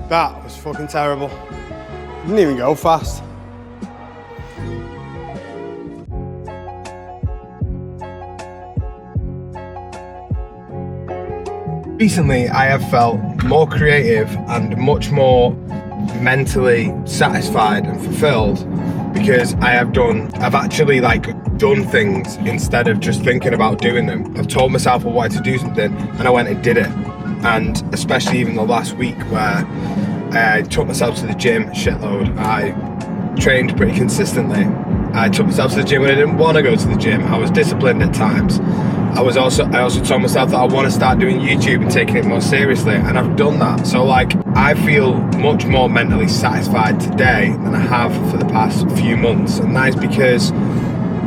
That was fucking terrible. Didn't even go fast. Recently, I have felt more creative and much more mentally satisfied and fulfilled because I've actually done things instead of just thinking about doing them. I've told myself I wanted to do something and I went and did it. And especially even the last week where I took myself to the gym a shitload. I trained pretty consistently. I took myself to the gym when I didn't want to go to the gym. I was disciplined at times. I also told myself that I want to start doing YouTube and taking it more seriously, and I've done that. So I feel much more mentally satisfied today than I have for the past few months, and that is because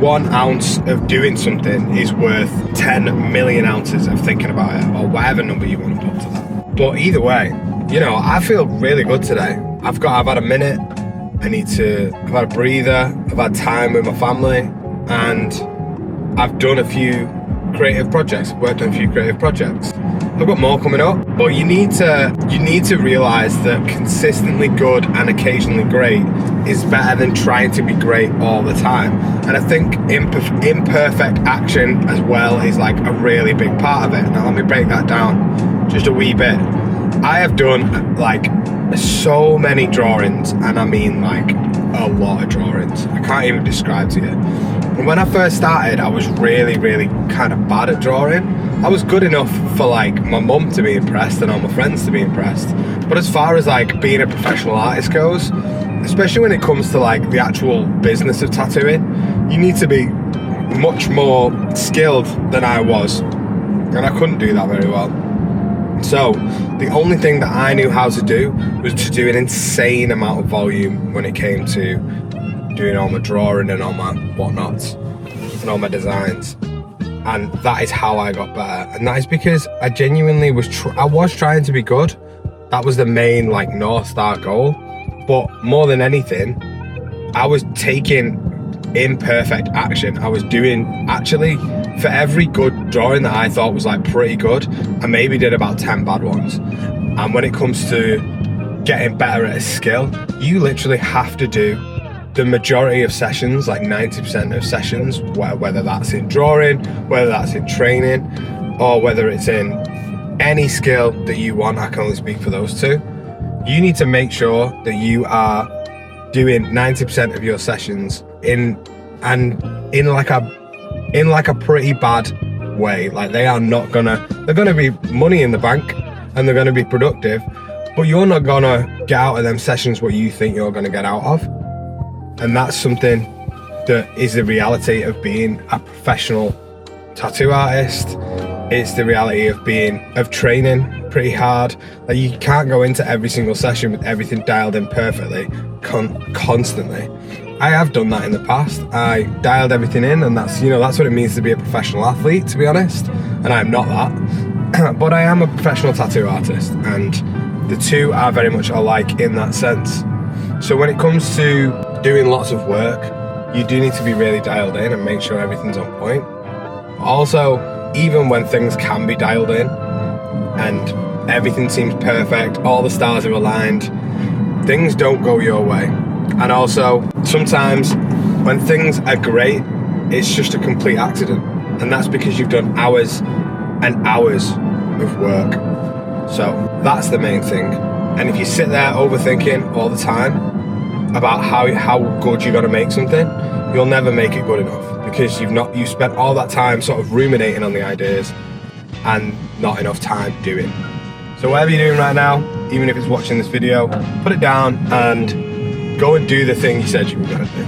1 ounce of doing something is worth 10 million ounces of thinking about it, or whatever number you want to put to that. But either way, I feel really good today. I've had a minute. I've had a breather. I've had time with my family, and I've done a few creative projects. Worked on a few creative projects. I've got more coming up, but you need to realize that consistently good and occasionally great is better than trying to be great all the time. And I think imperfect action as well is a really big part of it. Now let me break that down just a wee bit. I have done so many drawings, and I mean a lot of drawings. I can't even describe to you. And when I first started, I was really, really kind of bad at drawing. I was good enough for my mum to be impressed and all my friends to be impressed. But as far as being a professional artist goes, especially when it comes to the actual business of tattooing, you need to be much more skilled than I was. And I couldn't do that very well. So the only thing that I knew how to do was to do an insane amount of volume when it came to doing all my drawing and all my whatnots and all my designs. And that is how I got better. And that is because I genuinely was trying to be good. That was the main North Star goal. But more than anything, I was taking imperfect action. I was doing, actually, for every good drawing that I thought was pretty good, I maybe did about 10 bad ones. And when it comes to getting better at a skill, you literally have to do the majority of sessions, 90% of sessions, whether that's in drawing, whether that's in training, or whether it's in any skill that you want. I can only speak for those two. You need to make sure that you are doing 90% of your sessions in a pretty bad way. They're gonna be money in the bank and they're gonna be productive, but you're not gonna get out of them sessions what you think you're gonna get out of. And that's something that is the reality of being a professional tattoo artist. It's the reality of training pretty hard. You can't go into every single session with everything dialed in perfectly constantly. I have done that in the past. I dialed everything in, and that's what it means to be a professional athlete, to be honest. And I'm not that, but I am a professional tattoo artist, and the two are very much alike in that sense. So when it comes to doing lots of work, you do need to be really dialed in and make sure everything's on point. Also, even when things can be dialed in and everything seems perfect, all the stars are aligned, things don't go your way. And also, sometimes when things are great, it's just a complete accident. And that's because you've done hours and hours of work. So that's the main thing. And if you sit there overthinking all the time about how good you're gonna make something, you'll never make it good enough, because you spent all that time sort of ruminating on the ideas and not enough time doing. So whatever you're doing right now, even if it's watching this video, put it down and go and do the thing you said you were gonna do.